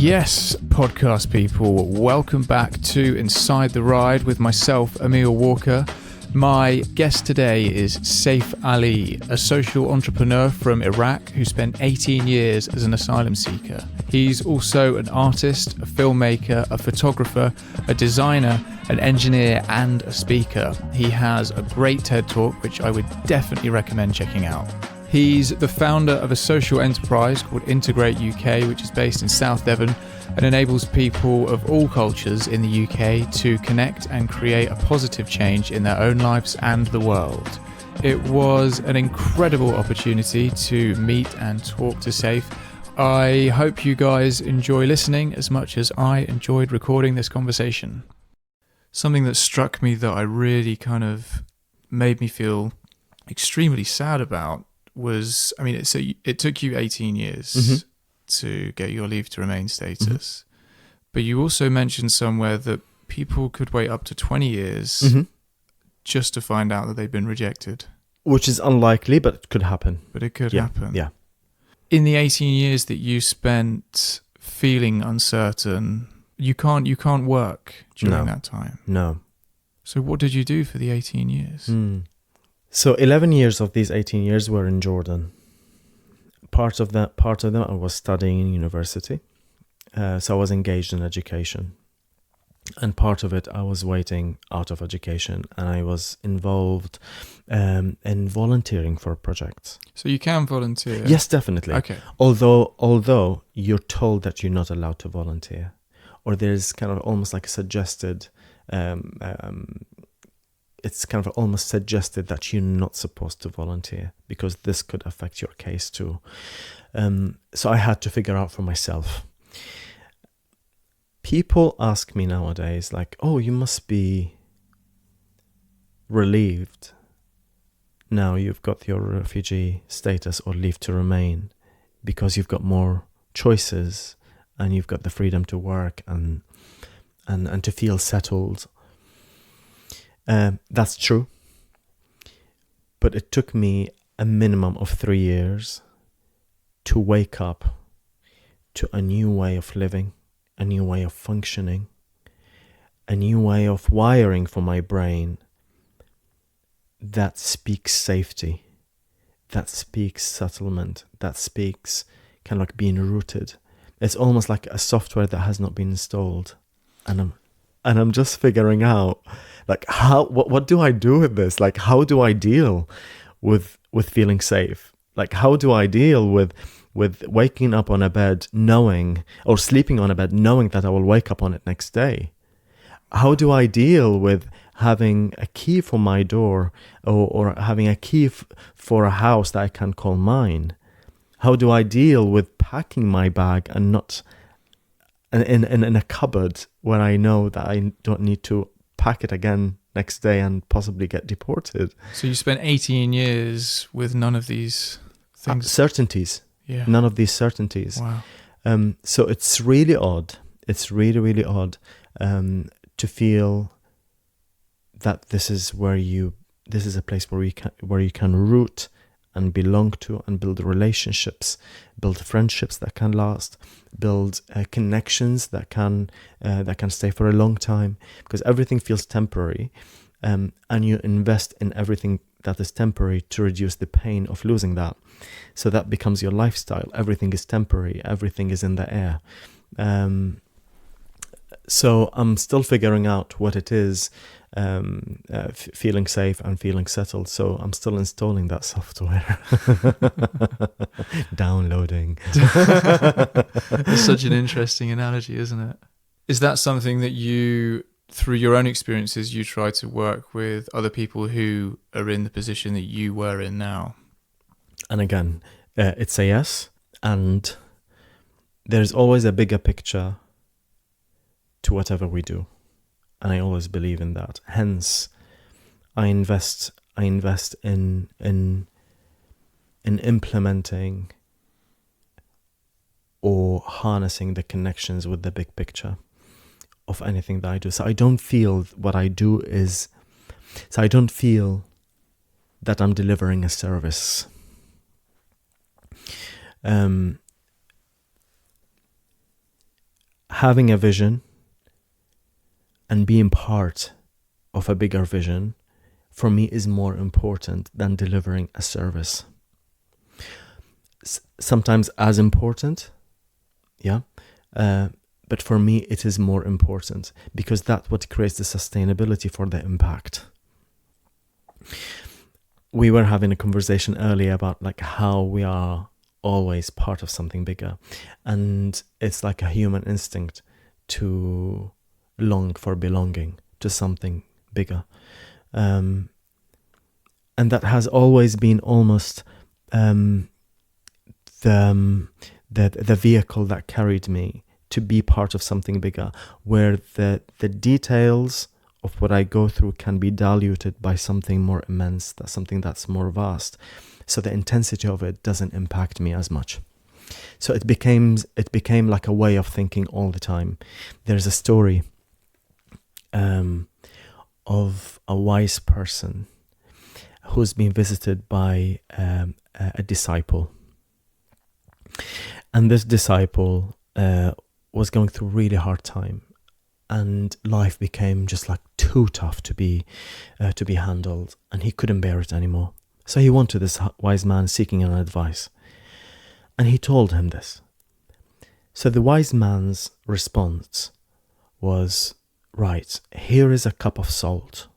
Yes, podcast people, welcome back to Inside the Ride with myself, Emil Walker. My guest today is Saif Ali, a social entrepreneur from Iraq who spent 18 years as an asylum seeker. He's also an artist, a filmmaker, a photographer, a designer, an engineer, and a speaker. He has a great TED Talk, which I would definitely recommend checking out. He's the founder of a social enterprise called Integr8 UK, which is based in South Devon and enables people of all cultures in the UK to connect and create a positive change in their own lives and the world. It was an incredible opportunity to meet and talk to Saif. I hope you guys enjoy listening as much as I enjoyed recording this conversation. Something that struck me that I really kind of made me feel extremely sad about was, it took you 18 years to get your leave to remain status, but you also mentioned somewhere that people could wait up to 20 years just to find out that they've been rejected. Which is unlikely, but it could happen. But it could happen. Yeah. In the 18 years that you spent feeling uncertain, you can't work during that time. No. So what did you do for the 18 years? So 11 years of these 18 years were in Jordan. Part of them I was studying in university. So I was engaged in education. And part of it I was waiting out of education, and I was involved in volunteering for projects. So you can volunteer? Yes, definitely. Okay. Although you're told that you're not allowed to volunteer, or there's kind of almost like a suggested it's kind of almost suggested that you're not supposed to volunteer because this could affect your case too. So I had to figure out for myself. People ask me nowadays, like, oh, you must be relieved now you've got your refugee status or leave to remain because you've got more choices and you've got the freedom to work and to feel settled. That's true, but it took me a minimum of 3 years to wake up to a new way of living, a new way of functioning, a new way of wiring for my brain that speaks safety, that speaks settlement, that speaks kind of like being rooted. It's almost like a software that has not been installed, and I'm just figuring out, like, what do I do with this? Like, how do I deal with feeling safe? Like, how do I deal with waking up on a bed knowing, or sleeping on a bed knowing that I will wake up on it next day? How do I deal with having a key for my door or having a key for a house that I can call mine? How do I deal with packing my bag and not in a cupboard where I know that I don't need to pack it again next day and possibly get deported? So you spent 18 years with none of these things? Certainties. Yeah. None of these certainties. Wow. So it's really odd. It's really, really odd to feel that this is a place where you can root and belong to and build relationships, build friendships that can last, build connections that can stay for a long time, because everything feels temporary, and you invest in everything that is temporary to reduce the pain of losing that. So that becomes your lifestyle. Everything is temporary. Everything is in the air. So I'm still figuring out what it is, feeling safe and feeling settled. So I'm still installing that software. Downloading. It's such an interesting analogy, isn't it? Is that something that you, through your own experiences, you try to work with other people who are in the position that you were in now? And again, it's a yes. And there's always a bigger picture to whatever we do, and I always believe in that. Hence, I invest in implementing or harnessing the connections with the big picture of anything that I do. So I don't feel what I do is. So I don't feel that I'm delivering a service. having a vision and being part of a bigger vision, for me, is more important than delivering a service. Sometimes as important, yeah, but for me, it is more important because that's what creates the sustainability for the impact. We were having a conversation earlier about like how we are always part of something bigger, and it's like a human instinct to long for belonging to something bigger, and that has always been almost the vehicle that carried me to be part of something bigger, where the details of what I go through can be diluted by something more immense, something that's more vast. So the intensity of it doesn't impact me as much. So it became like a way of thinking all the time. There's a story of a wise person who's been visited by a disciple. And this disciple was going through a really hard time, and life became just like too tough to be handled, and he couldn't bear it anymore. So he went to this wise man seeking an advice, and he told him this. So the wise man's response was, right, here is a cup of salt.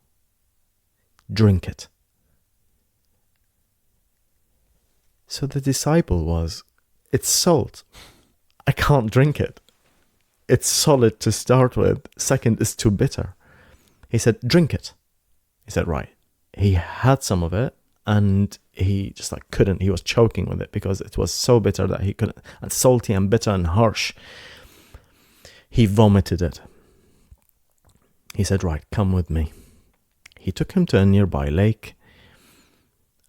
Drink it. So the disciple was, it's salt. I can't drink it. It's solid to start with. Second, it's too bitter. He said, drink it. He said, right. He had some of it, and he just like couldn't. He was choking with it because it was so bitter that he couldn't. And salty and bitter and harsh. He vomited it. He said, right, come with me. He took him to a nearby lake,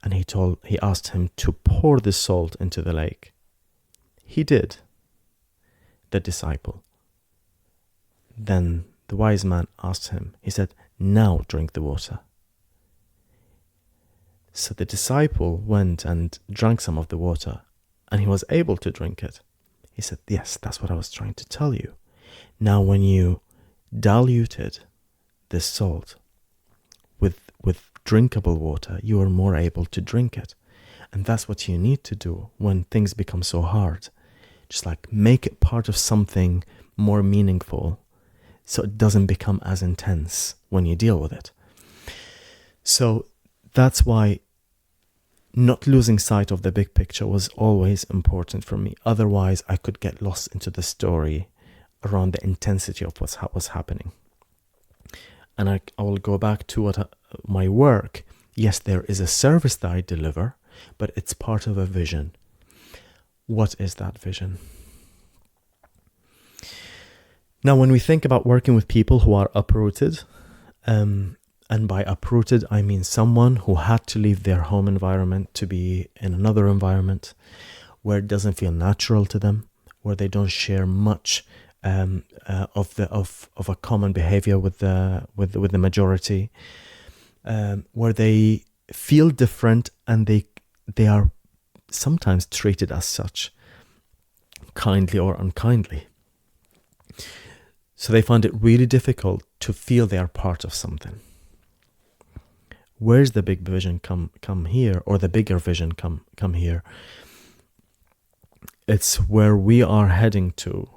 and he asked him to pour the salt into the lake. He did. The disciple. Then the wise man asked him, he said, now drink the water. So the disciple went and drank some of the water, and he was able to drink it. He said, yes, that's what I was trying to tell you. Now when you diluted this salt with drinkable water, you are more able to drink it. And that's what you need to do when things become so hard. Just like make it part of something more meaningful, so it doesn't become as intense when you deal with it. So that's why not losing sight of the big picture was always important for me. Otherwise, I could get lost into the story around the intensity of what was happening. And I will go back to my work. Yes, there is a service that I deliver, but it's part of a vision. What is that vision? Now, when we think about working with people who are uprooted, and by uprooted, I mean someone who had to leave their home environment to be in another environment where it doesn't feel natural to them, where they don't share much of a common behavior with the majority, where they feel different and they are sometimes treated as such, kindly or unkindly. So they find it really difficult to feel they are part of something. Where's the big vision come here, or the bigger vision come here? It's where we are heading to,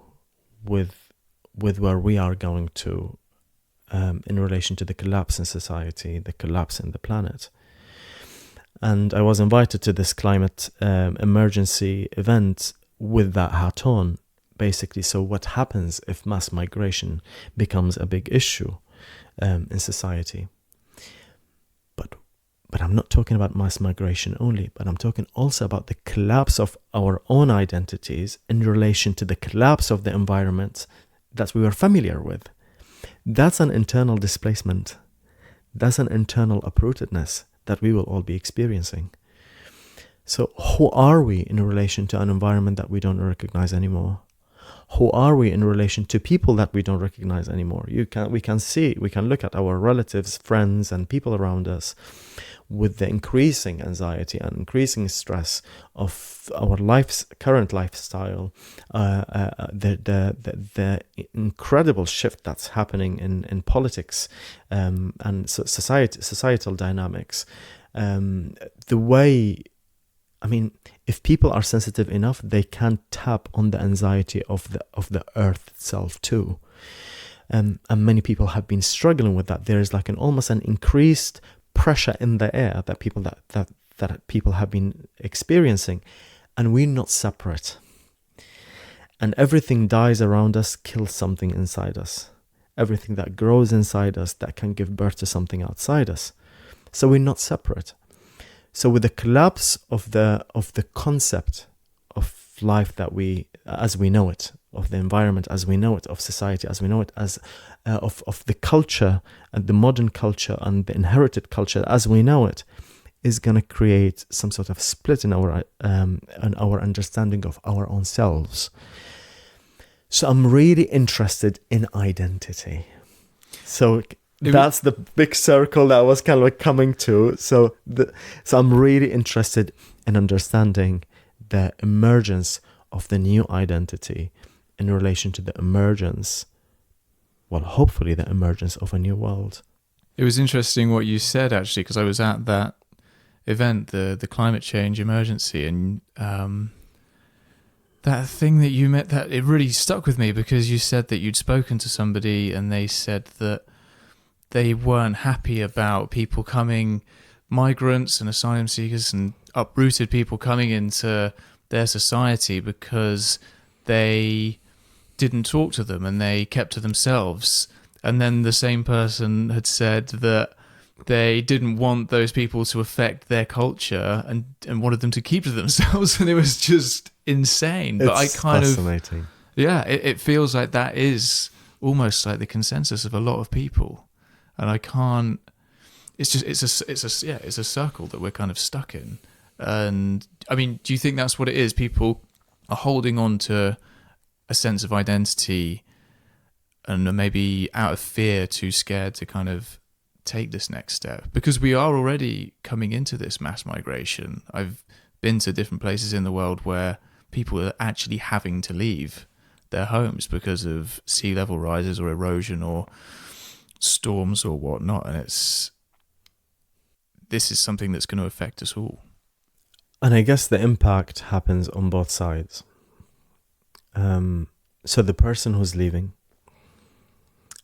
with where we are going to, in relation to the collapse in society, the collapse in the planet. And I was invited to this climate emergency event with that hat on, basically. So what happens if mass migration becomes a big issue in society? But I'm not talking about mass migration only, but I'm talking also about the collapse of our own identities in relation to the collapse of the environment that we were familiar with. That's an internal displacement. That's an internal uprootedness that we will all be experiencing. So who are we in relation to an environment that we don't recognize anymore? Who are we in relation to people that we don't recognize anymore? We can look at our relatives, friends, and people around us with the increasing anxiety and increasing stress of our current lifestyle, the incredible shift that's happening in politics, and societal dynamics. The way, I mean, if people are sensitive enough, they can tap on the anxiety of the earth itself too. And many people have been struggling with that. There is like almost an increased pressure in the air that people have been experiencing, and we're not separate. And everything dies around us, kills something inside us. Everything that grows inside us that can give birth to something outside us. So we're not separate. So with the collapse of the concept of life as we know it, of the environment as we know it, of society as we know it, as of the culture and the modern culture and the inherited culture as we know it, is going to create some sort of split in our understanding of our own selves. So I'm really interested in identity. So that's the big circle that I was kind of like coming to. So I'm really interested in understanding the emergence of the new identity in relation to the emergence, well, hopefully the emergence of a new world. It was interesting what you said, actually, because I was at that event, the climate change emergency, and that thing that you met, that it really stuck with me, because you said that you'd spoken to somebody and they said that they weren't happy about people coming, migrants and asylum seekers and uprooted people coming into their society, because they didn't talk to them and they kept to themselves. And then the same person had said that they didn't want those people to affect their culture and wanted them to keep to themselves. And it was just insane. But I kind fascinating. It feels like that is almost like the consensus of a lot of people. And I can't, it's a circle that we're kind of stuck in. And I mean, do you think that's what it is? People are holding on to a sense of identity and are maybe out of fear, too scared to kind of take this next step, because we are already coming into this mass migration. I've been to different places in the world where people are actually having to leave their homes because of sea level rises or erosion or storms or whatnot, and this is something that's going to affect us all. And I guess the impact happens on both sides. So the person who's leaving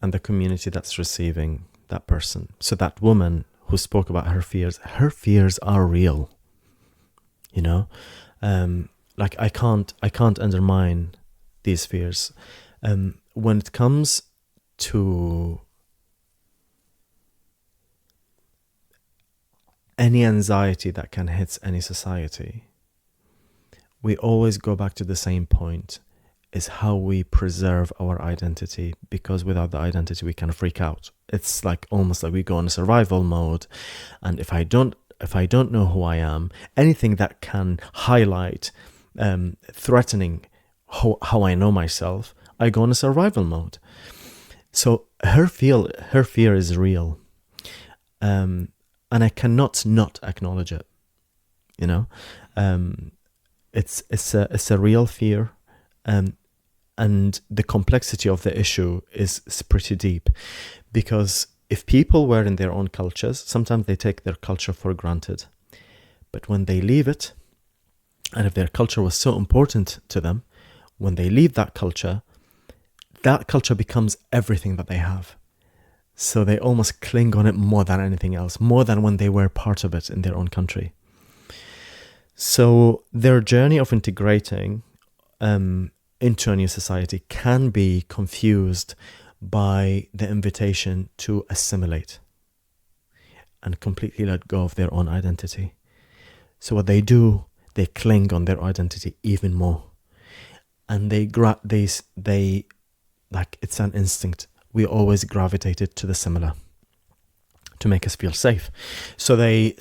and the community that's receiving that person. So that woman who spoke about her fears are real. You know, like I can't undermine these fears. When it comes to any anxiety that can hit any society, we always go back to the same point, is how we preserve our identity, because without the identity we can freak out. It's like almost like we go in a survival mode, and if I don't know who I am, anything that can highlight threatening how I know myself, I go in a survival mode. So her fear is real, and I cannot not acknowledge it. You know, it's a real fear, and the complexity of the issue is pretty deep, because if people were in their own cultures, sometimes they take their culture for granted, but when they leave it, and if their culture was so important to them, when they leave that culture becomes everything that they have. So they almost cling on it more than anything else, more than when they were part of it in their own country. So their journey of integrating into a new society can be confused by the invitation to assimilate and completely let go of their own identity. So what they do, they cling on their identity even more, and they like, it's an instinct. We always gravitated to the similar to make us feel safe. So they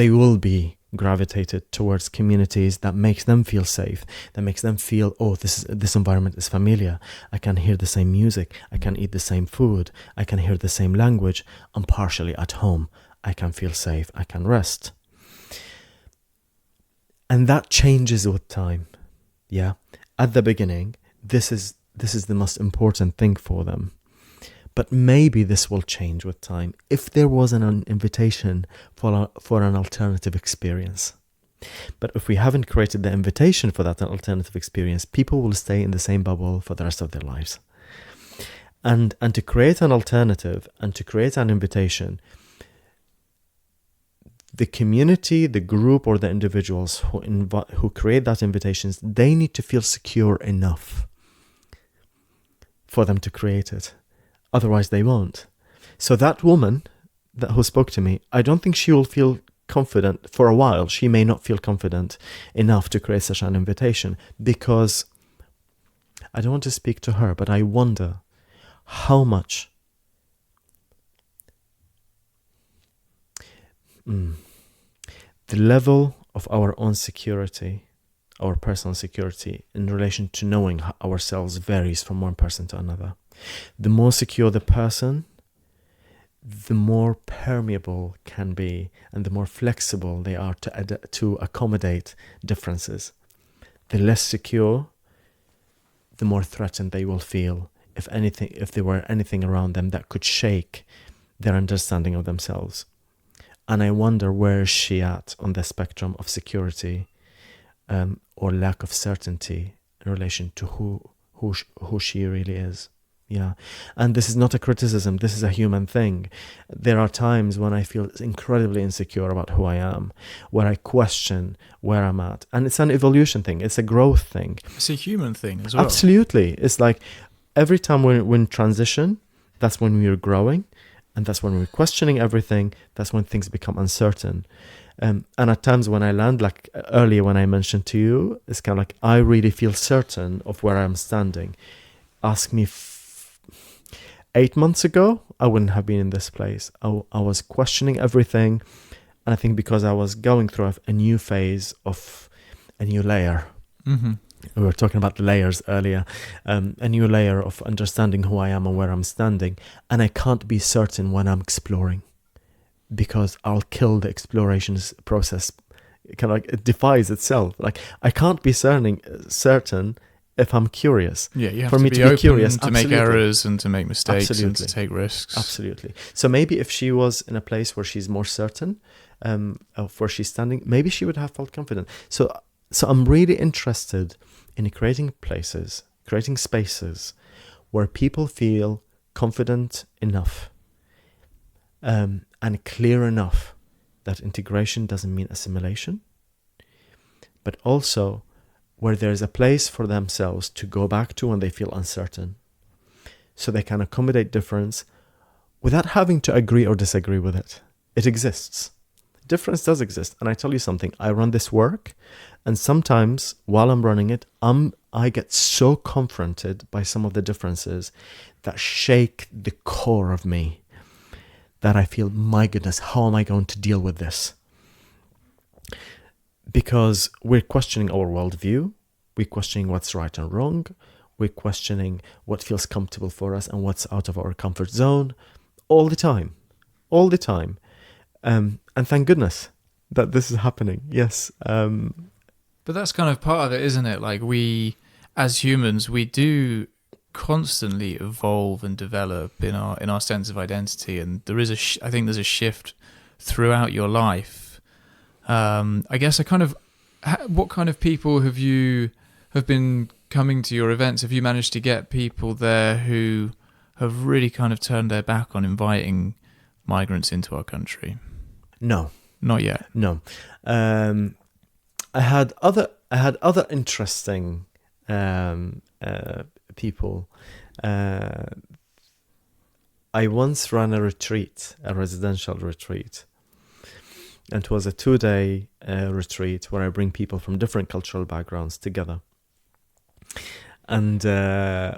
will be gravitated towards communities that makes them feel safe, that makes them feel, oh, this environment is familiar. I can hear the same music. I can eat the same food. I can hear the same language. I'm partially at home. I can feel safe. I can rest. And that changes with time. Yeah. At the beginning, this is the most important thing for them. But maybe this will change with time if there was an invitation for an alternative experience. But if we haven't created the invitation for that alternative experience, people will stay in the same bubble for the rest of their lives. And to create an alternative and to create an invitation, the community, the group, or the individuals who create that invitations, they need to feel secure enough for them to create it. Otherwise, they won't. So that woman who spoke to me, I don't think she will feel confident for a while. She may not feel confident enough to create such an invitation, because I don't want to speak to her, but I wonder how much the level of our own security, our personal security in relation to knowing ourselves varies from one person to another. The more secure the person, the more permeable can be, and the more flexible they are to accommodate differences. The less secure, the more threatened they will feel if there were anything around them that could shake their understanding of themselves. And I wonder, where is she at on the spectrum of security or lack of certainty in relation to who she really is. Yeah. And this is not a criticism. This is a human thing. There are times when I feel incredibly insecure about who I am, where I question where I'm at. And it's an evolution thing. It's a growth thing. It's a human thing as well. Absolutely. It's like every time we're in transition, that's when we're growing. And that's when we're questioning everything. That's when things become uncertain. And at times when I land, like earlier when I mentioned to you, it's kind of like I really feel certain of where I'm standing. Ask me 8 months ago, I wouldn't have been in this place. I was questioning everything. And I think because I was going through a new phase of a new layer. Mm-hmm. We were talking about the layers earlier. A new layer of understanding who I am and where I'm standing. And I can't be certain when I'm exploring, because I'll kill the exploration process. Kind of like it defies itself. Like I can't be certain if I'm curious. Yeah, you have for to me be to open be curious, to make errors and to make mistakes Absolutely. and to take risks. Absolutely. So maybe if she was in a place where she's more certain of where she's standing, maybe she would have felt confident. So I'm really interested in creating places, creating spaces where people feel confident enough and clear enough that integration doesn't mean assimilation, but also where there's a place for themselves to go back to when they feel uncertain, so they can accommodate difference without having to agree or disagree with it. It exists. Difference does exist. And I tell you something, I run this work, and sometimes while I'm running it, I get so confronted by some of the differences that shake the core of me, that I feel, my goodness, how am I going to deal with this? Because we're questioning our worldview, we're questioning what's right and wrong, we're questioning what feels comfortable for us and what's out of our comfort zone, all the time. And thank goodness that this is happening. Yes. But that's kind of part of it, isn't it? Like we, as humans, we do constantly evolve and develop in our sense of identity, and there is I think there's a shift throughout your life. I guess what kind of people have been coming to your events? Have you managed to get people there who have really kind of turned their back on inviting migrants into our country? No, not yet. No, I had other interesting people. I once ran a residential retreat. And it was a 2-day retreat where I bring people from different cultural backgrounds together. And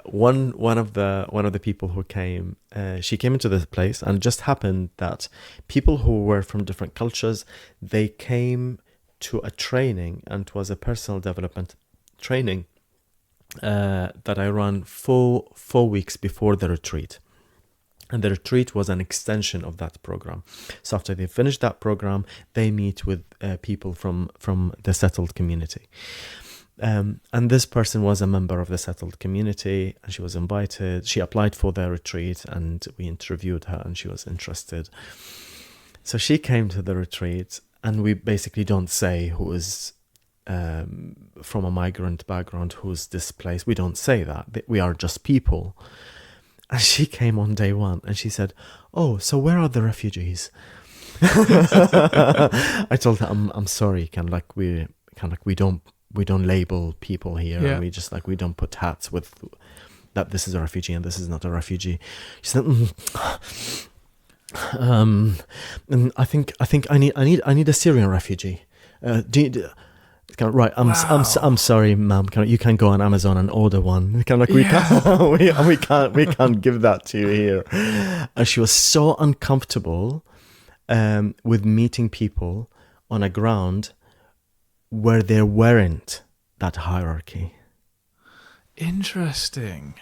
one of the people who came, she came into this place, and it just happened that people who were from different cultures, they came to a training, and it was a personal development training that I ran 4 weeks before the retreat. And the retreat was an extension of that program. So after they finish that program, they meet with people from the settled community. And this person was a member of the settled community, and she was invited. She applied for the retreat, and we interviewed her, and she was interested. So she came to the retreat, and we basically don't say who is from a migrant background, who's displaced. We don't say that. We are just people. And she came on day one, and she said, "Oh, so where are the refugees?" I told her, "I'm sorry, we don't label people here. Yeah. And we just we don't put hats with that. This is a refugee and this is not a refugee." She said, "And I think I need a Syrian refugee. Right, I'm sorry, ma'am. You can go on Amazon and order one. We can't give that to you here." And she was so uncomfortable with meeting people on a ground where there weren't that hierarchy. Interesting.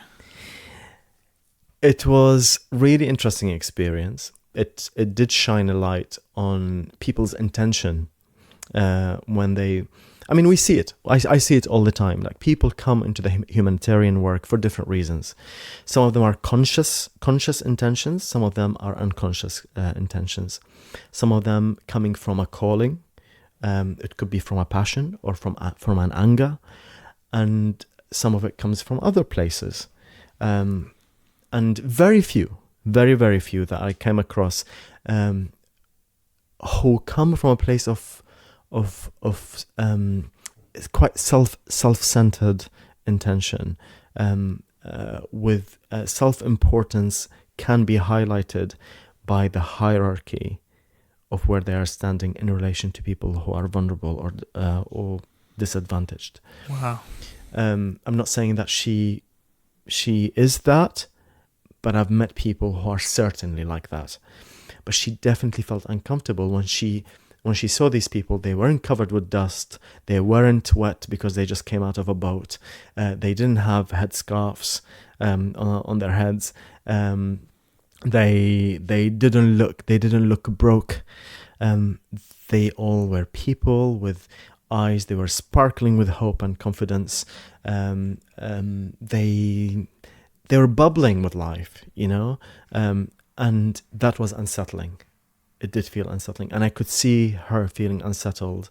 It was really interesting experience. It did shine a light on people's intention when they. I mean, we see it. I see it all the time. Like, people come into the humanitarian work for different reasons. Some of them are conscious intentions. Some of them are unconscious intentions. Some of them coming from a calling. It could be from a passion or from an anger, and some of it comes from other places. And very few, very, very few that I came across who come from a place of quite self-centered intention, with self-importance can be highlighted by the hierarchy of where they are standing in relation to people who are vulnerable or disadvantaged. Wow. I'm not saying that she is that, but I've met people who are certainly like that. But she definitely felt uncomfortable when she saw these people. They weren't covered with dust. They weren't wet because they just came out of a boat. They didn't have headscarves on their heads. They didn't look broke. They all were people with eyes. They were sparkling with hope and confidence. They were bubbling with life, and that was unsettling. It did feel unsettling, and I could see her feeling unsettled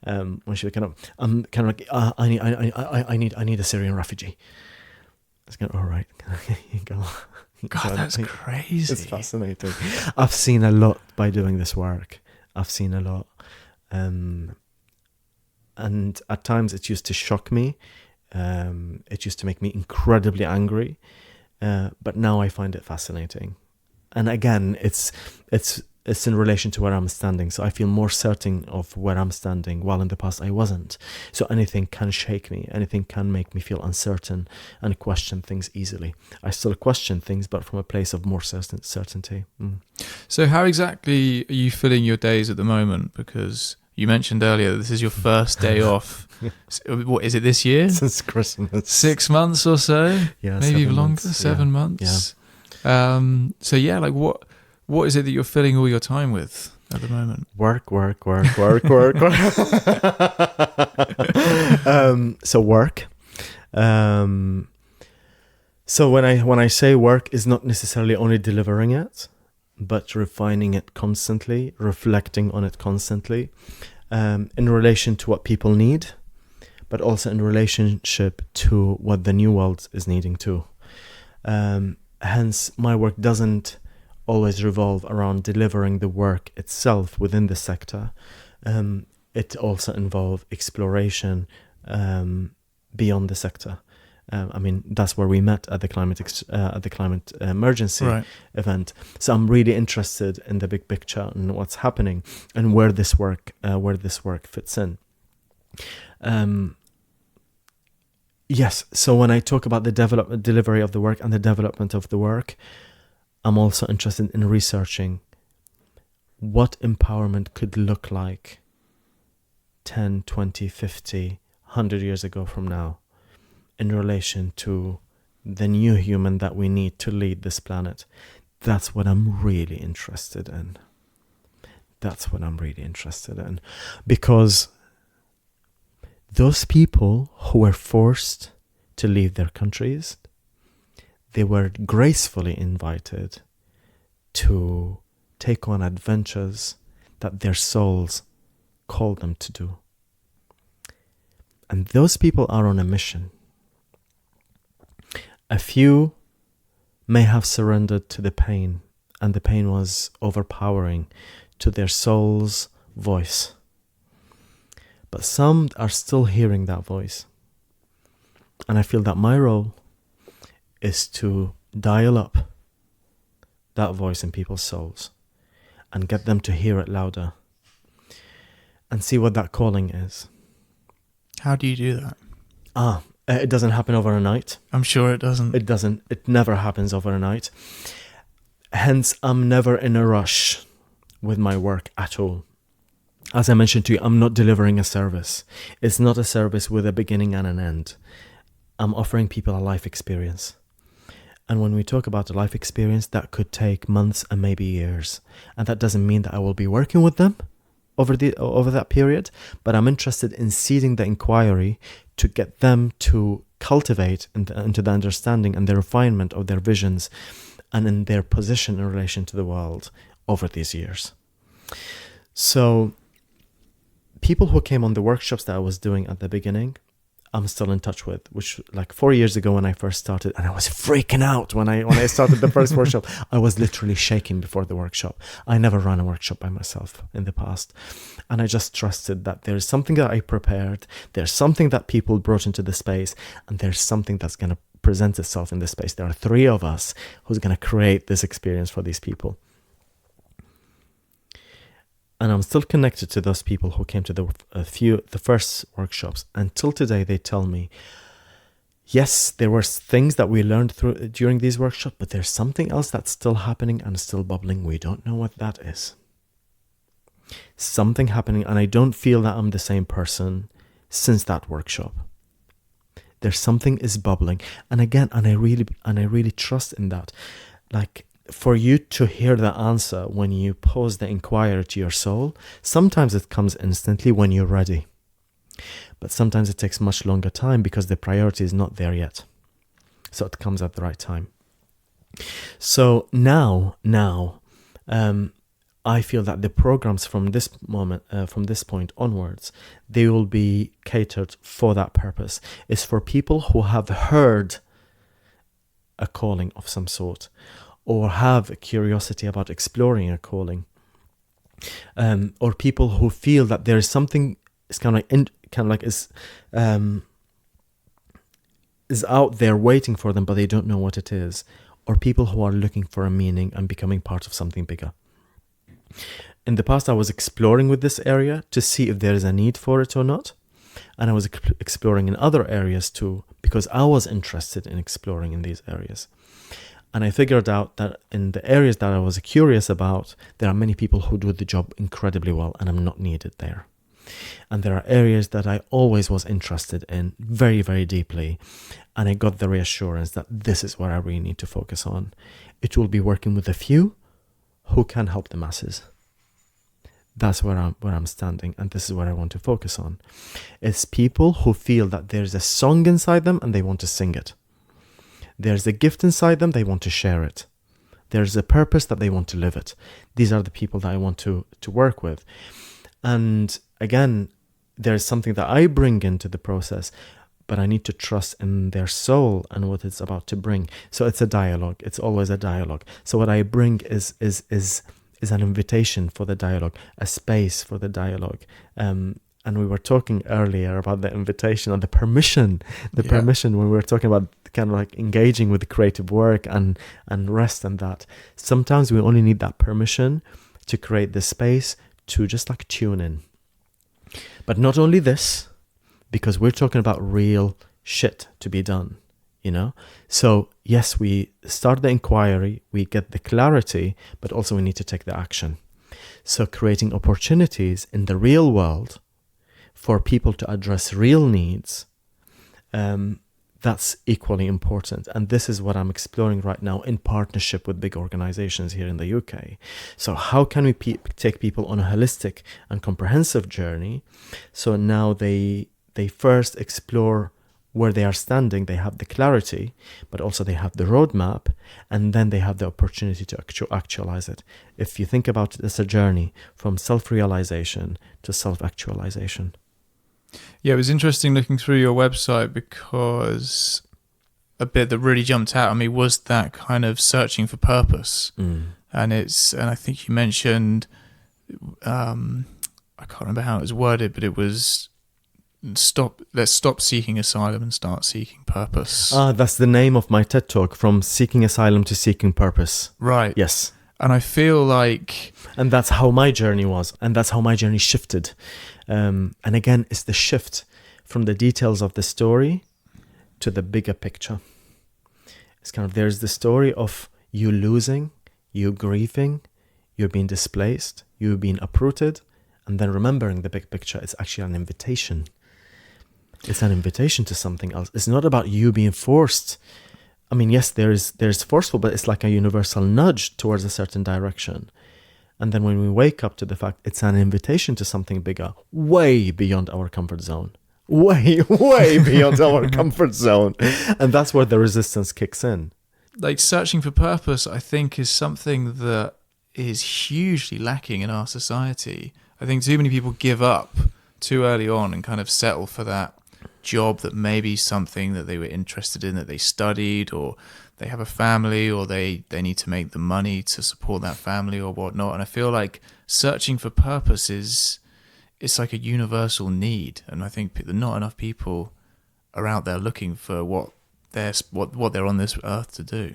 when she was I need a Syrian refugee. I was going, all right, you go. God, that's crazy. It's fascinating. I've seen a lot by doing this work. I've seen a lot, and at times it used to shock me. It used to make me incredibly angry, but now I find it fascinating. And again, it's in relation to where I'm standing. So I feel more certain of where I'm standing, while in the past I wasn't. So anything can shake me. Anything can make me feel uncertain and question things easily. I still question things, but from a place of more certainty. So how exactly are you filling your days at the moment? Because you mentioned earlier that this is your first day off. What is it, this year? Since Christmas. 6 months or so? Yeah, maybe even longer, months. 7 months. Yeah. So yeah, like what is it that you're filling all your time with at the moment? Work. So work. So when I say work, is not necessarily only delivering it, but refining it constantly, reflecting on it constantly, in relation to what people need, but also in relationship to what the new world is needing too. Hence, my work doesn't always revolve around delivering the work itself within the sector. It also involves exploration beyond the sector. I mean, that's where we met at the climate emergency event. So I'm really interested in the big picture and what's happening and where this work fits in. Yes. So when I talk about the delivery of the work and the development of the work, I'm also interested in researching what empowerment could look like 10, 20, 50, 100 years ago from now in relation to the new human that we need to lead this planet. That's what I'm really interested in. That's what I'm really interested in. Because those people who were forced to leave their countries, they were gracefully invited to take on adventures that their souls called them to do. And those people are on a mission. A few may have surrendered to the pain, and the pain was overpowering to their soul's voice. But some are still hearing that voice. And I feel that my role is to dial up that voice in people's souls and get them to hear it louder and see what that calling is. How do you do that? It doesn't happen overnight. I'm sure it doesn't. It doesn't. It never happens overnight. Hence, I'm never in a rush with my work at all. As I mentioned to you, I'm not delivering a service. It's not a service with a beginning and an end. I'm offering people a life experience. And when we talk about a life experience, that could take months and maybe years. And that doesn't mean that I will be working with them over that period, but I'm interested in seeding the inquiry to get them to cultivate into the understanding and the refinement of their visions and in their position in relation to the world over these years. So people who came on the workshops that I was doing at the beginning, I'm still in touch with, which like 4 years ago when I first started, and I was freaking out when I started the first workshop. I was literally shaking before the workshop. I never ran a workshop by myself in the past. And I just trusted that there's something that I prepared, there's something that people brought into the space, and there's something that's going to present itself in the space. There are 3 of us who's going to create this experience for these people. And I'm still connected to those people who came to the first workshops. Until today, they tell me, yes, there were things that we learned during these workshops, but there's something else that's still happening and still bubbling. We don't know what that is. Something happening, and I don't feel that I'm the same person since that workshop. There's something is bubbling, and again, and I really trust in that. Like, for you to hear the answer when you pose the inquiry to your soul, sometimes it comes instantly when you're ready. But sometimes it takes much longer time because the priority is not there yet. So it comes at the right time. So now, I feel that the programs from this point onwards, they will be catered for that purpose. It's for people who have heard a calling of some sort, or have a curiosity about exploring a calling, or people who feel that there is something is out there waiting for them, but they don't know what it is, or people who are looking for a meaning and becoming part of something bigger. In the past, I was exploring with this area to see if there is a need for it or not, and I was exploring in other areas too, because I was interested in exploring in these areas. And I figured out that in the areas that I was curious about, there are many people who do the job incredibly well, and I'm not needed there. And there are areas that I always was interested in very, very deeply. And I got the reassurance that this is where I really need to focus on. It will be working with a few who can help the masses. That's where I'm standing, and this is where I want to focus on. It's people who feel that there's a song inside them and they want to sing it. There's a gift inside them, they want to share it. There's a purpose that they want to live it. These are the people that I want to work with. And again, there's something that I bring into the process, but I need to trust in their soul and what it's about to bring. So it's a dialogue. It's always a dialogue. So what I bring is an invitation for the dialogue, a space for the dialogue. And we were talking earlier about the invitation and the permission when we were talking about kind of like engaging with the creative work and rest and that. Sometimes we only need that permission to create the space to just like tune in. But not only this, because we're talking about real shit to be done, you know? So yes, we start the inquiry, we get the clarity, but also we need to take the action. So creating opportunities in the real world for people to address real needs, that's equally important. And this is what I'm exploring right now in partnership with big organizations here in the UK. So how can we take people on a holistic and comprehensive journey? So now they first explore where they are standing, they have the clarity, but also they have the roadmap, and then they have the opportunity to actualize it. If you think about it as a journey from self-realization to self-actualization. Yeah, it was interesting looking through your website, because a bit that really jumped out at me was that kind of searching for purpose. And I think you mentioned, I can't remember how it was worded, but it was let's stop seeking asylum and start seeking purpose. That's the name of my TED Talk, From Seeking Asylum to Seeking Purpose. Right. Yes. And I feel like... And that's how my journey was. And that's how my journey shifted. And again, it's the shift from the details of the story to the bigger picture. It's kind of, there's the story of you losing, you grieving, you're being displaced, you're being uprooted, and then remembering the big picture. It's actually an invitation. It's an invitation to something else. It's not about you being forced. I mean, yes, there's forceful, but it's like a universal nudge towards a certain direction. And then when we wake up to the fact it's an invitation to something bigger, way beyond our comfort zone. Way beyond our comfort zone. And that's where the resistance kicks in. Like, searching for purpose, I think, is something that is hugely lacking in our society. I think too many people give up too early on and kind of settle for that job that may be something that they were interested in, that they studied, or they have a family, or they need to make the money to support that family or whatnot. And I feel like searching for purpose it's like a universal need. And I think that not enough people are out there looking for what they're on this earth to do.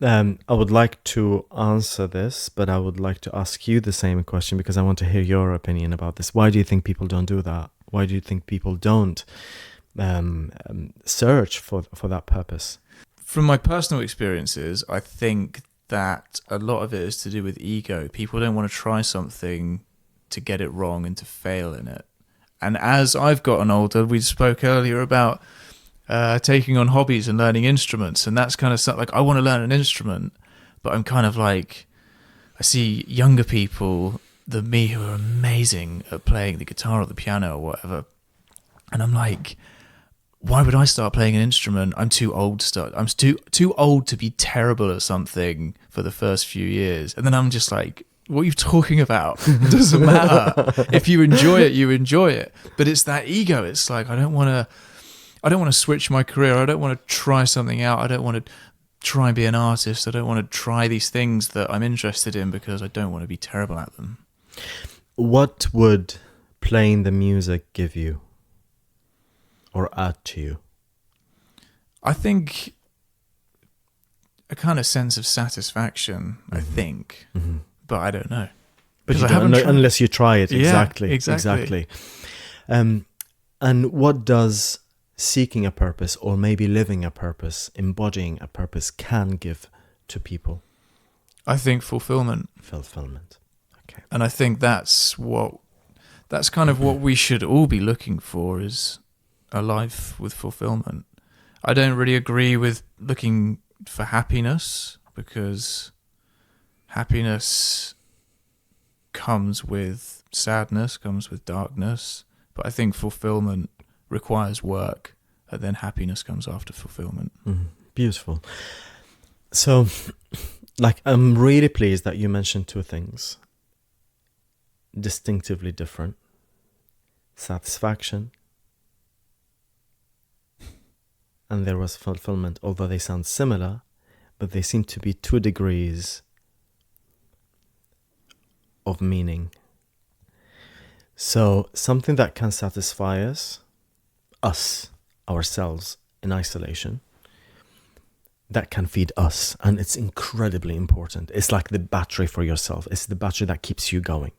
I would like to answer this, but I would like to ask you the same question, because I want to hear your opinion about this. Why do you think people don't do that? Why do you think people don't search for that purpose? From my personal experiences, I think that a lot of it is to do with ego. People don't want to try something to get it wrong and to fail in it. And as I've gotten older, we spoke earlier about taking on hobbies and learning instruments, and that's kind of something like, I want to learn an instrument, but I'm kind of like, I see younger people than me who are amazing at playing the guitar or the piano or whatever, and I'm like, why would I start playing an instrument? I'm too old to start. I'm too old to be terrible at something for the first few years. And then I'm just like, what are you talking about? It doesn't matter. If you enjoy it, you enjoy it. But it's that ego. It's like, I don't want to switch my career. I don't want to try something out. I don't want to try and be an artist. I don't want to try these things that I'm interested in because I don't want to be terrible at them. What would playing the music give you or add to you? I think a kind of sense of satisfaction, I think. Mm-hmm. But I don't know. But you don't know unless you try it. Yeah, exactly. And what does seeking a purpose, or maybe living a purpose, embodying a purpose, can give to people? I think fulfillment. Okay. And I think that's kind of what we should all be looking for, is a life with fulfillment. I don't really agree with looking for happiness, because happiness comes with sadness, comes with darkness. But I think fulfillment requires work, and then happiness comes after fulfillment. Beautiful. So, I'm really pleased that you mentioned two things distinctively different: satisfaction, and there was fulfillment. Although they sound similar, but they seem to be 2 degrees of meaning. So something that can satisfy us ourselves in isolation, that can feed us, and it's incredibly important. It's like the battery for yourself. It's the battery that keeps you going.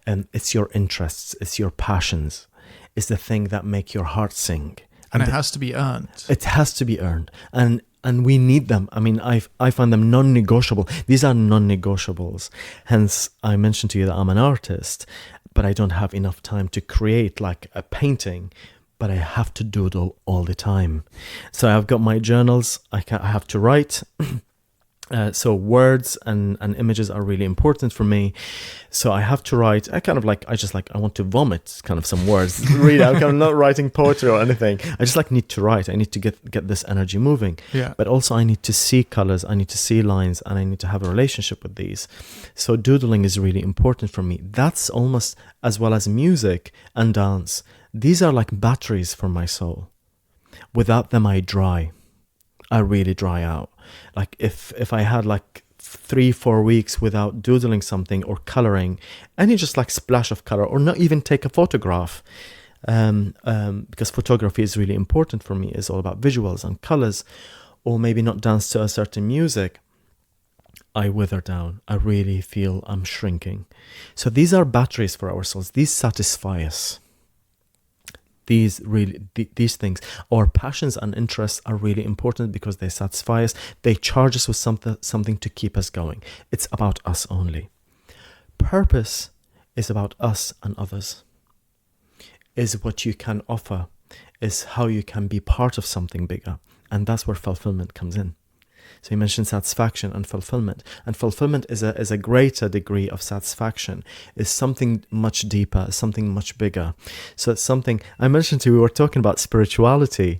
And it's your interests, it's your passions, it's the thing that make your heart sing. And it has to be earned. It has to be earned. And we need them. I mean, I find them non-negotiable. These are non-negotiables. Hence, I mentioned to you that I'm an artist. but I don't have enough time to create like a painting, but I have to doodle all the time. So I've got my journals, I have to write. So words and images are really important for me. So I have to write. I want to vomit kind of some words. Really, I'm kind of not writing poetry or anything. I just need to write. I need to get this energy moving. Yeah. But also I need to see colors. I need to see lines, and I need to have a relationship with these. So doodling is really important for me. That's almost as well as music and dance. These are like batteries for my soul. Without them, I dry. I really dry out. Like if I had like 3-4 weeks without doodling something or coloring, any just like splash of color, or not even take a photograph, because photography is really important for me. It's all about visuals and colors, or maybe not dance to a certain music, I wither down. I really feel I'm shrinking. So these are batteries for our souls. These satisfy us. These things, our passions and interests are really important because they satisfy us. They charge us with something to keep us going. It's about us only. Purpose is about us and others. Is what you can offer, is how you can be part of something bigger. And that's where fulfillment comes in. So you mentioned satisfaction and fulfillment. And fulfillment is a greater degree of satisfaction, is something much deeper, something much bigger. So it's something, I mentioned to you, we were talking about spirituality,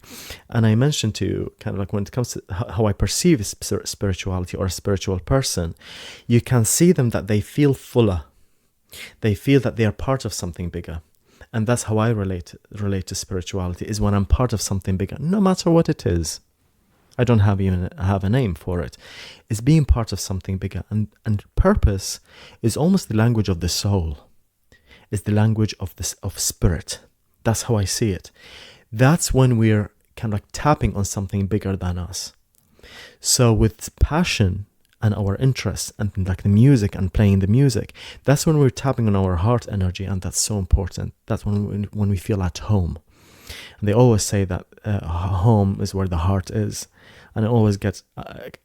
and I mentioned to you, kind of like when it comes to how I perceive spirituality or a spiritual person, you can see them that they feel fuller. They feel that they are part of something bigger. And that's how I relate to spirituality, is when I'm part of something bigger, no matter what it is. I don't have a name for it. It's being part of something bigger. And purpose is almost the language of the soul. It's the language of spirit. That's how I see it. That's when we're kind of like tapping on something bigger than us. So with passion and our interests and like the music and playing the music, that's when we're tapping on our heart energy, and that's so important. That's when we feel at home. And they always say that home is where the heart is. And I always get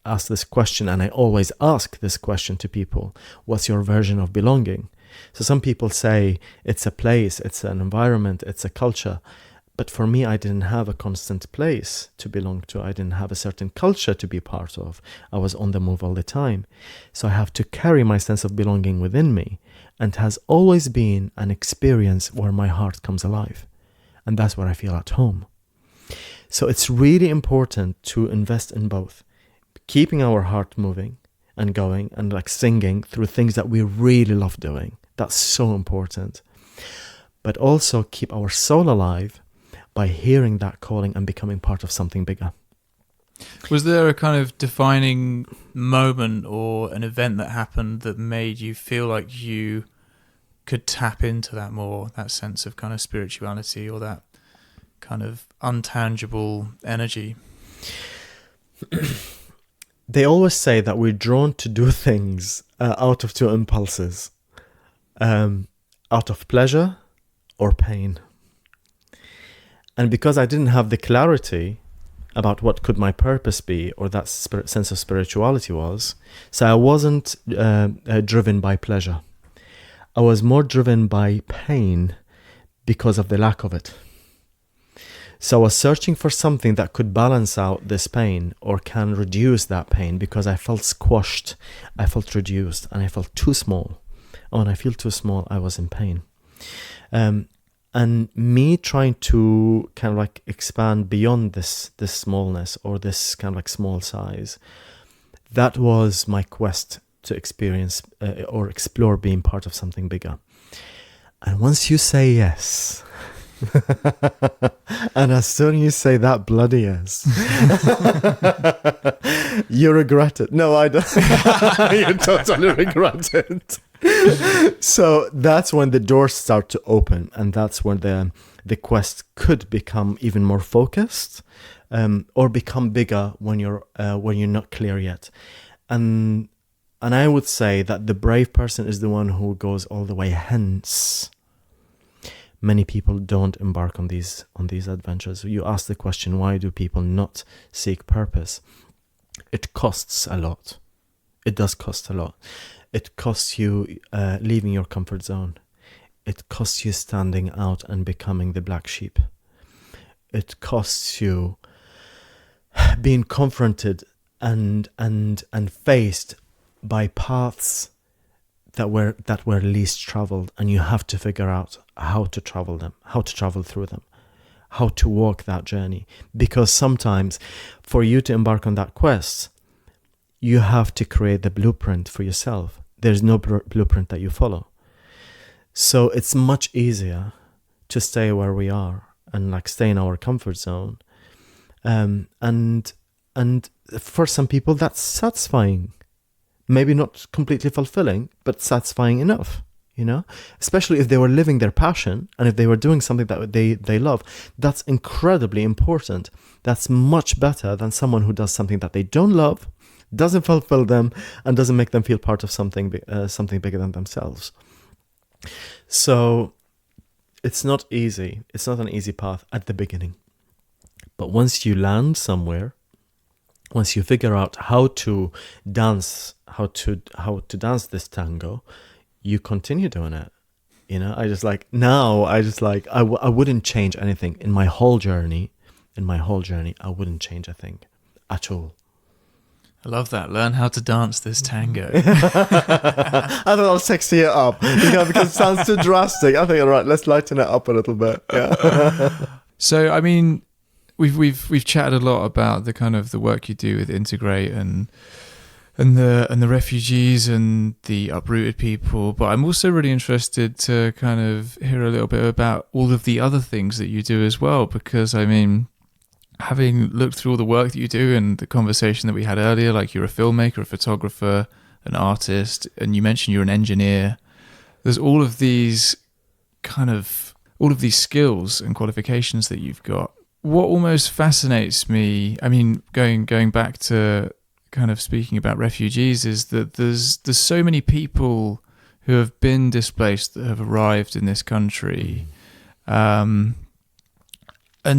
asked this question, and I always ask this question to people: what's your version of belonging? So some people say it's a place, it's an environment, it's a culture. But for me, I didn't have a constant place to belong to. I didn't have a certain culture to be part of. I was on the move all the time. So I have to carry my sense of belonging within me. And it has always been an experience where my heart comes alive. And that's where I feel at home. So it's really important to invest in both. Keeping our heart moving and going and like singing through things that we really love doing. That's so important. But also keep our soul alive by hearing that calling and becoming part of something bigger. Was there a kind of defining moment or an event that happened that made you feel like you could tap into that more, that sense of kind of spirituality or that kind of untangible energy? They always say that we're drawn to do things out of two impulses, out of pleasure or pain. And because I didn't have the clarity about what could my purpose be or that sense of spirituality was, so I wasn't driven by pleasure. I was more driven by pain because of the lack of it. So I was searching for something that could balance out this pain or can reduce that pain, because I felt squashed, I felt reduced, and I felt too small. And when I feel too small, I was in pain. And me trying to kind of like expand beyond this smallness or this kind of like small size, that was my quest to experience or explore being part of something bigger. And once you say yes, and as soon as you say that bloody yes, you regret it. No, I don't. You totally regret it. So that's when the doors start to open, and that's when the quest could become even more focused, or become bigger when you're not clear yet. And I would say that the brave person is the one who goes all the way. Hence, many people don't embark on these adventures. You ask the question, why do people not seek purpose? It costs a lot. It does cost a lot. It costs you leaving your comfort zone. it costs you standing out and becoming the black sheep. It costs you being confronted and faced by paths that were least traveled, and you have to figure out how to travel through them, how to walk that journey. Because sometimes for you to embark on that quest, you have to create the blueprint for yourself. There's no blueprint that you follow. So it's much easier to stay where we are and like stay in our comfort zone. And for some people that's satisfying. Maybe not completely fulfilling, but satisfying enough, you know? Especially if they were living their passion and if they were doing something that they love. That's incredibly important. That's much better than someone who does something that they don't love, doesn't fulfill them, and doesn't make them feel part of something bigger than themselves. So it's not easy. It's not an easy path at the beginning. But once you land somewhere, once you figure out how to dance this tango, you continue doing it. You know, I wouldn't change anything in my whole journey. I wouldn't change a thing at all. I love that. Learn how to dance this tango. I thought I'll sexy it up, because it sounds too drastic. I think, all right, let's lighten it up a little bit. Yeah. So, I mean, we've chatted a lot about the kind of the work you do with Integr8 and the refugees and the uprooted people, but I'm also really interested to kind of hear a little bit about all of the other things that you do as well, because I mean, having looked through all the work that you do and the conversation that we had earlier, like you're a filmmaker, a photographer, an artist, and you mentioned you're an engineer. There's all of these skills and qualifications that you've got. What almost fascinates me, I mean, going back to kind of speaking about refugees, is that there's so many people who have been displaced that have arrived in this country, and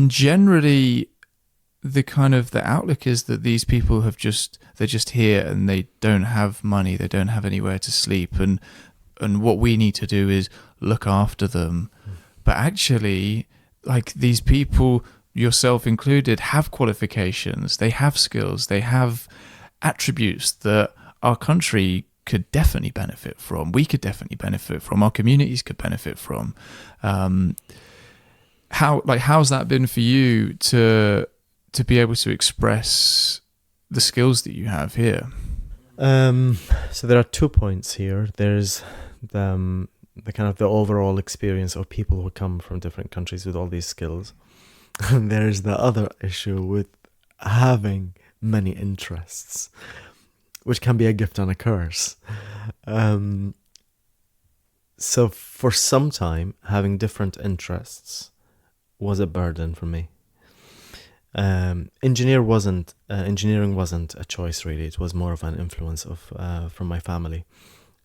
generally the outlook is that these people they're just here and they don't have money, they don't have anywhere to sleep, and what we need to do is look after them. But actually, like, these people, yourself included, have qualifications, they have skills, they have attributes that our country could definitely benefit from, we could definitely benefit from, our communities could benefit from. How's that been for you to be able to express the skills that you have here? So there are 2 points here. There's the kind of the overall experience of people who come from different countries with all these skills. And there's the other issue with having many interests, which can be a gift and a curse. So for some time, having different interests was a burden for me. Engineering wasn't a choice, really. It was more of an influence from my family.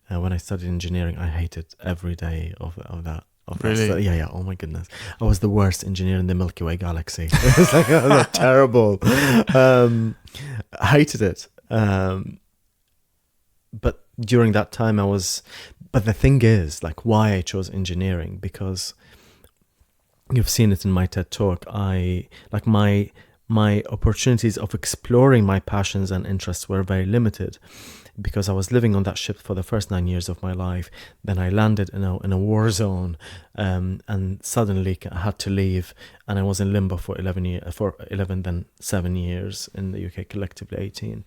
When I studied engineering, I hated every day of that. Really? Yeah. Oh my goodness, I was the worst engineer in the Milky Way galaxy. It was like, oh, that's terrible. I hated it. But during that time, But the thing is, like, why I chose engineering, because you've seen it in my TED Talk. My opportunities of exploring my passions and interests were very limited, because I was living on that ship for the first 9 years of my life. Then I landed in a war zone, and suddenly I had to leave, and I was in limbo for 11, then 7 years in the UK, collectively 18.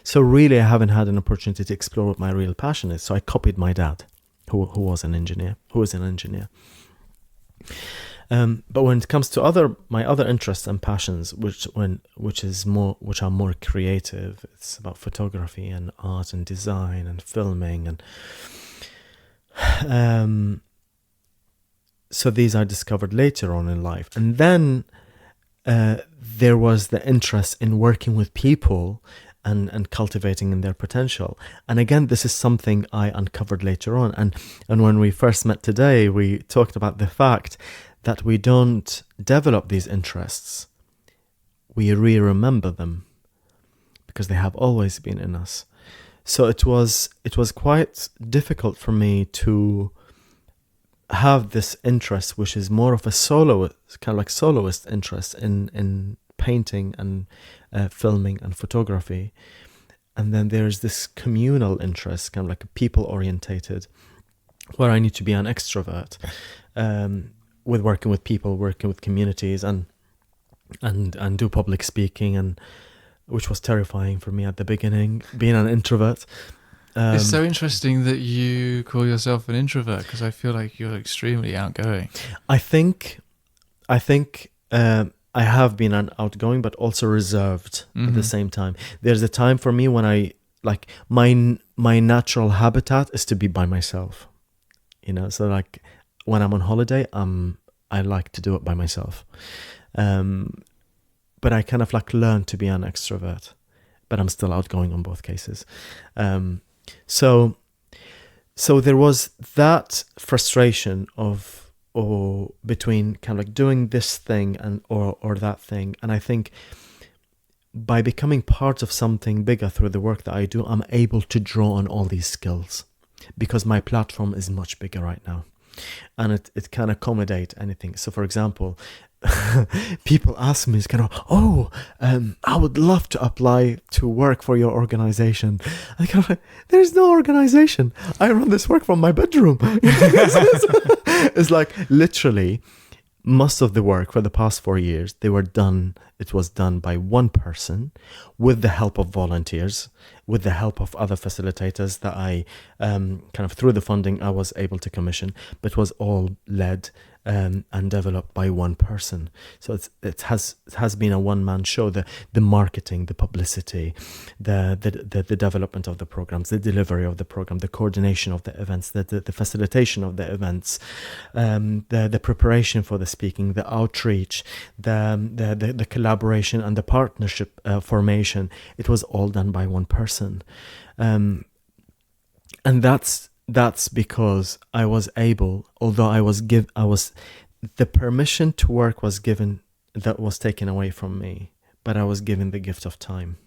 So really, I haven't had an opportunity to explore what my real passion is. So I copied my dad, who was an engineer. But when it comes to my other interests and passions, which are more creative, it's about photography and art and design and filming, and so these I discovered later on in life. And then there was the interest in working with people and cultivating in their potential. And again, this is something I uncovered later on. And when we first met today, we talked about the fact that we don't develop these interests. We remember them because they have always been in us. So it was quite difficult for me to have this interest, which is more of a soloist, kind of like soloist interest in painting and filming and photography. And then there's this communal interest, kind of like a people orientated, where I need to be an extrovert, with working with people, working with communities, and do public speaking, and which was terrifying for me at the beginning, being an introvert. It's so interesting that you call yourself an introvert, because I feel like you're extremely outgoing. I think I have been an outgoing, but also reserved at the same time. There's a time for me when I like my natural habitat is to be by myself, so like when I'm on holiday, I like to do it by myself. But I kind of like learned to be an extrovert, but I'm still outgoing on both cases. So there was that frustration or between kind of like doing this thing or that thing. And I think by becoming part of something bigger through the work that I do, I'm able to draw on all these skills, because my platform is much bigger right now, and it can accommodate anything. So for example, people ask me, it's kind of, I would love to apply to work for your organization. I kind of like, there's no organization. I run this work from my bedroom. It's like literally most of the work for the past 4 years, it was done by one person with the help of volunteers, with the help of other facilitators that I kind of through the funding I was able to commission, but it was all led and developed by one person. So it has been a one-man show. The marketing, the publicity, the development of the programs, the delivery of the program, the coordination of the events, the facilitation of the events, the preparation for the speaking, the outreach, the collaboration and the partnership formation. It was all done by one person, and that's because I was able, although the permission to work was given, that was taken away from me, but I was given the gift of time.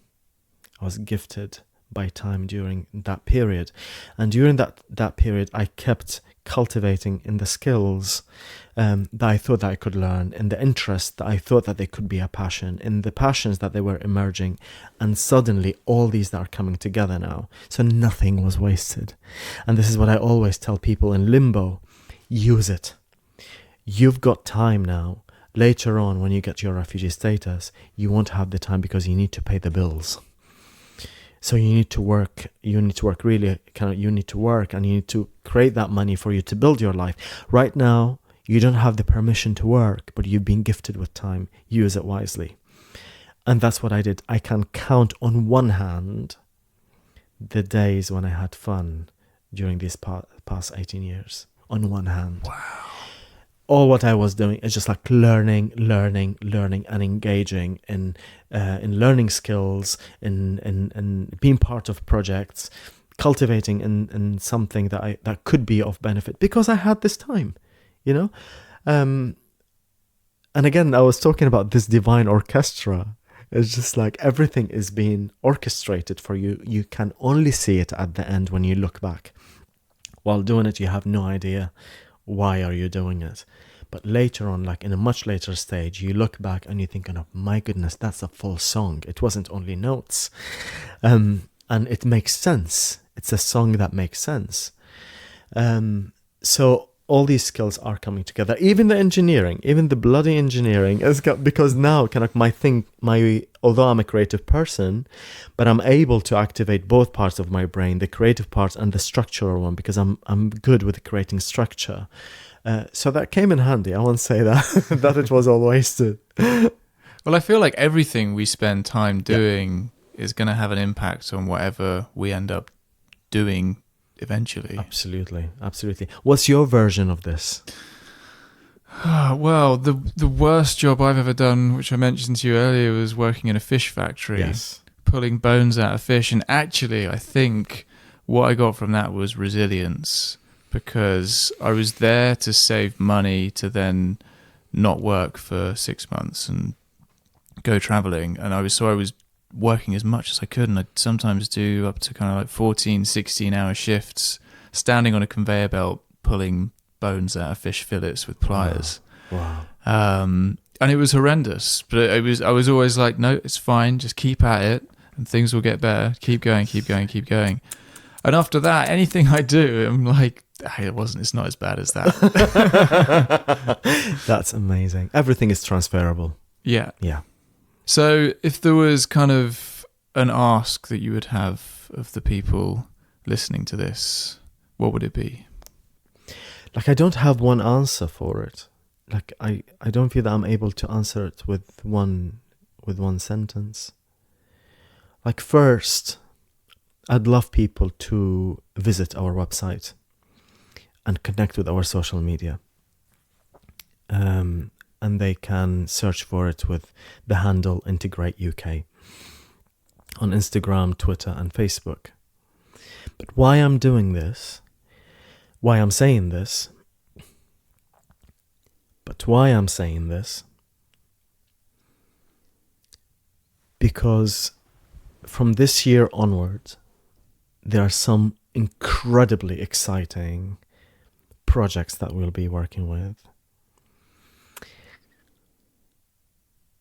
I was gifted by time during that period. And during that period, I kept cultivating in the skills that I thought that I could learn, in the interest that I thought that they could be a passion, in the passions that they were emerging. And suddenly all these that are coming together now. So nothing was wasted. And this is what I always tell people in limbo: use it. You've got time now. Later on, when you get your refugee status, you won't have the time because you need to pay the bills. So you need to work really, you need to work, and you need to create that money for you to build your life. Right now, you don't have the permission to work, but you've been gifted with time. Use it wisely. And that's what I did. I can count on one hand the days when I had fun during these past 18 years. On one hand. Wow. All what I was doing is just like learning, and engaging in learning skills, in being part of projects, cultivating in something that could be of benefit, because I had this time, And again, I was talking about this divine orchestra. It's just like everything is being orchestrated for you. You can only see it at the end when you look back. While doing it, you have no idea why are you doing it. But later on, like in a much later stage, you look back and you're thinking, oh my goodness, that's a full song. It wasn't only notes. And it makes sense. It's a song that makes sense. So all these skills are coming together. Even the engineering, even the bloody engineering, because now kind of although I'm a creative person, but I'm able to activate both parts of my brain, the creative part and the structural one, because I'm good with creating structure. So that came in handy. I won't say that it was all wasted. Well, I feel like everything we spend time doing is going to have an impact on whatever we end up doing eventually. Absolutely. What's your version of this? Well, the worst job I've ever done, which I mentioned to you earlier, was working in a fish factory, pulling bones out of fish. And actually, I think what I got from that was resilience, because I was there to save money to then not work for 6 months and go traveling. And I was working as much as I could, and I'd sometimes do up to kind of like 14, 16 hour shifts, standing on a conveyor belt, pulling bones out of fish fillets with pliers. Wow. And it was horrendous, but I was always like, no, it's fine. Just keep at it and things will get better. Keep going, keep going, keep going. And after that, anything I do, I'm like, hey, it's not as bad as that. That's amazing. Everything is transferable. Yeah. Yeah. So if there was kind of an ask that you would have of the people listening to this, what would it be? Like, I don't have one answer for it. Like, I don't feel that I'm able to answer it with one sentence. Like, first, I'd love people to visit our website and connect with our social media. And they can search for it with the handle Integr8 UK on Instagram, Twitter, and Facebook. But why I'm doing this, why I'm saying this, because from this year onwards, there are some incredibly exciting projects that we'll be working with.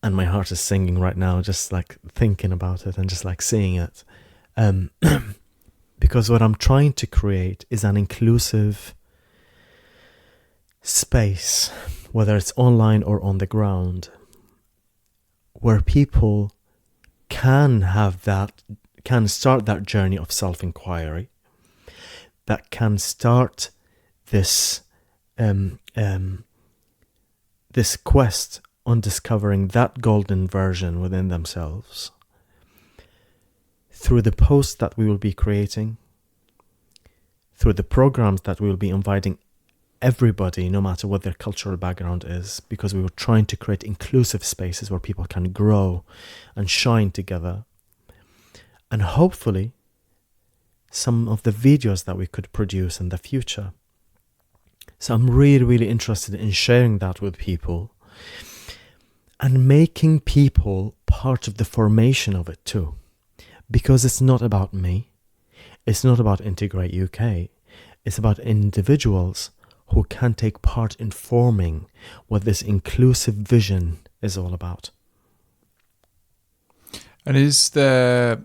And my heart is singing right now, just like thinking about it and just like seeing it. Because what I'm trying to create is an inclusive space, whether it's online or on the ground, where people can start that journey of self-inquiry, that can start this this quest on discovering that golden version within themselves through the posts that we will be creating, through the programs that we will be inviting everybody, no matter what their cultural background is, because we were trying to create inclusive spaces where people can grow and shine together. And hopefully, some of the videos that we could produce in the future. So I'm really, really interested in sharing that with people and making people part of the formation of it too. Because it's not about me. It's not about Integr8 UK. It's about individuals who can take part in forming what this inclusive vision is all about. And is there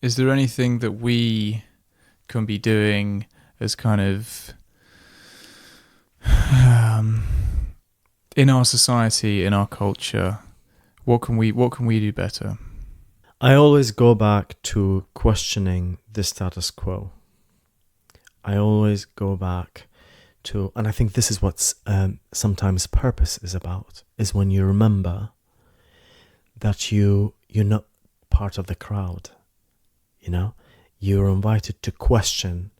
anything that we can be doing as kind of in our society, in our culture? What can we do better? I always go back to questioning the status quo. I always go back to, and I think this is what sometimes purpose is about, is when you remember that you're not part of the crowd. You know, you're invited to question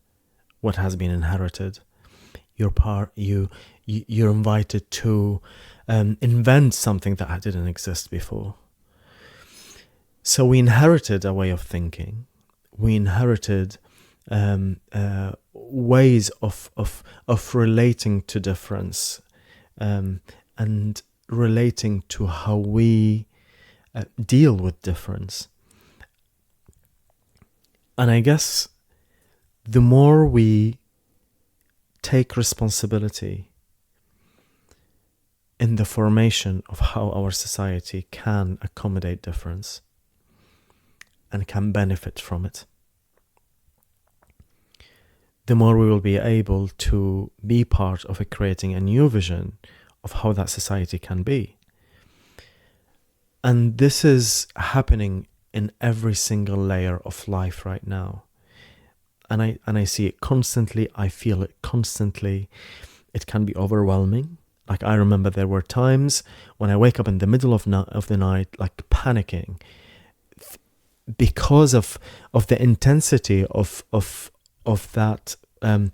what has been inherited. You're invited to invent something that didn't exist before. So we inherited a way of thinking. We inherited ways of relating to difference and relating to how we deal with difference. And I guess the more we take responsibility in the formation of how our society can accommodate difference and can benefit from it, the more we will be able to be part of creating a new vision of how that society can be. And this is happening in every single layer of life right now. And I see it constantly, I feel it constantly. It can be overwhelming. Like, I remember there were times when I wake up in the middle of the night, like panicking, because of the intensity of that kind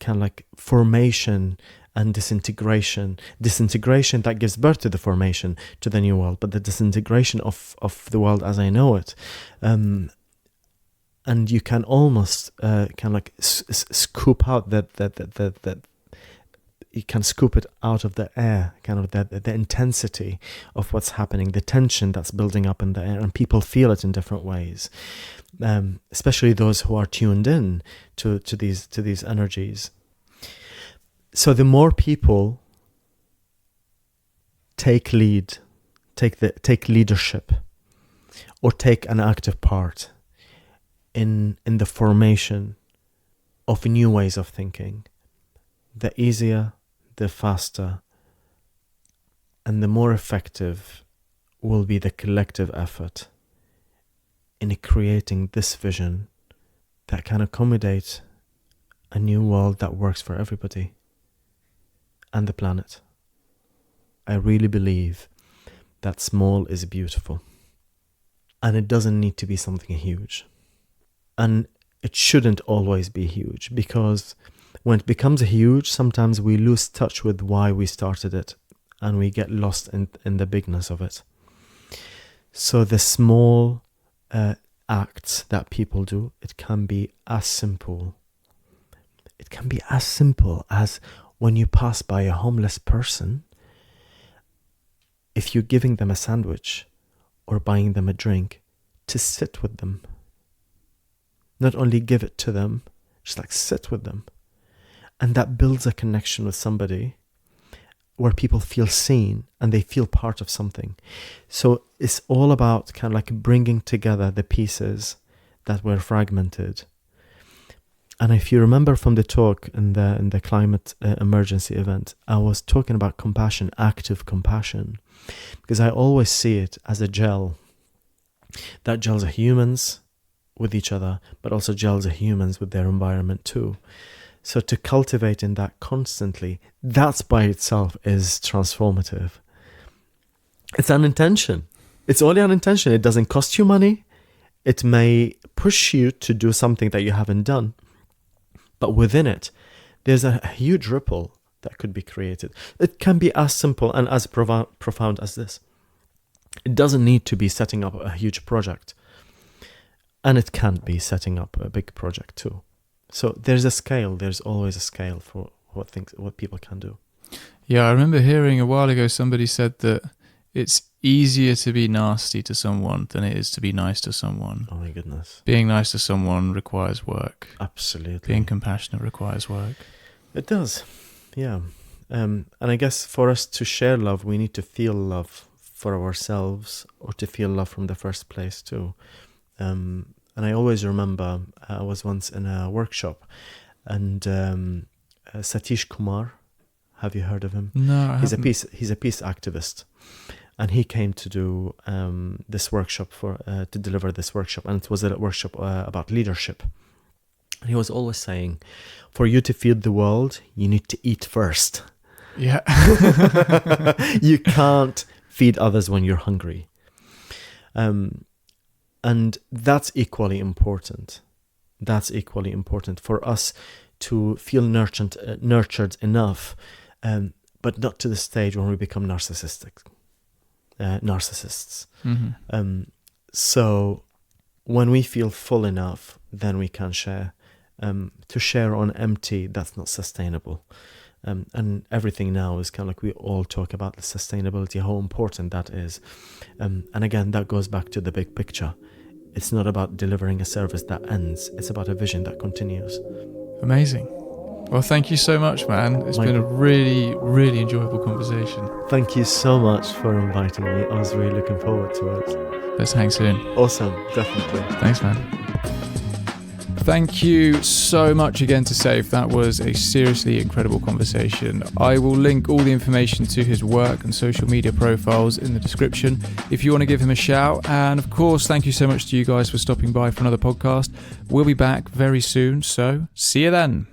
of like formation and disintegration that gives birth to the formation, to the new world, but the disintegration of the world as I know it. And you can almost kind of like scoop out that you can scoop it out of the air, kind of the intensity of what's happening, the tension that's building up in the air, and people feel it in different ways, especially those who are tuned in to these energies. So the more people take leadership or take an active part in the formation of new ways of thinking, the easier, the faster, and the more effective will be the collective effort in creating this vision that can accommodate a new world that works for everybody and the planet. I really believe that small is beautiful. And it doesn't need to be something huge. And it shouldn't always be huge, because when it becomes huge, sometimes we lose touch with why we started it and we get lost in the bigness of it. So the small acts that people do, it can be as simple. It can be as simple as when you pass by a homeless person, if you're giving them a sandwich or buying them a drink, to sit with them. Not only give it to them, just like sit with them. And that builds a connection with somebody where people feel seen and they feel part of something. So it's all about kind of like bringing together the pieces that were fragmented. And if you remember from the talk in the climate emergency event, I was talking about compassion, active compassion, because I always see it as a gel that gels humans with each other, but also gels humans with their environment too. So to cultivate in that constantly, that's by itself is transformative. It's an intention. It's only an intention. It doesn't cost you money. It may push you to do something that you haven't done. But within it, there's a huge ripple that could be created. It can be as simple and as profound as this. It doesn't need to be setting up a huge project. And it can't be setting up a big project too. So there's a scale. There's always a scale for what people can do. Yeah, I remember hearing a while ago somebody said that it's easier to be nasty to someone than it is to be nice to someone. Oh my goodness. Being nice to someone requires work. Absolutely. Being compassionate requires work. It does. Yeah. And I guess for us to share love, we need to feel love for ourselves, or to feel love from the first place too. And I always remember I was once in a workshop, and Satish Kumar, have you heard of him? No, I haven't. He's a peace activist, and he came to do this workshop to deliver this workshop, and it was a workshop about leadership. And he was always saying, for you to feed the world, you need to eat first. Yeah. You can't feed others when you're hungry. And that's equally important. That's equally important for us to feel nurtured enough, but not to the stage when we become narcissists. Mm-hmm. So when we feel full enough, then we can share. To share on empty, that's not sustainable. And everything now is kind of like we all talk about the sustainability, how important that is. And again, that goes back to the big picture. It's not about delivering a service that ends. It's about a vision that continues. Amazing. Well, thank you so much, man. It's been a really, really enjoyable conversation. Thank you so much for inviting me. I was really looking forward to it. Let's hang soon. Awesome. Definitely. Thanks, man. Thank you so much again to Saif. That was a seriously incredible conversation. I will link all the information to his work and social media profiles in the description if you want to give him a shout. And of course, thank you so much to you guys for stopping by for another podcast. We'll be back very soon, so see you then.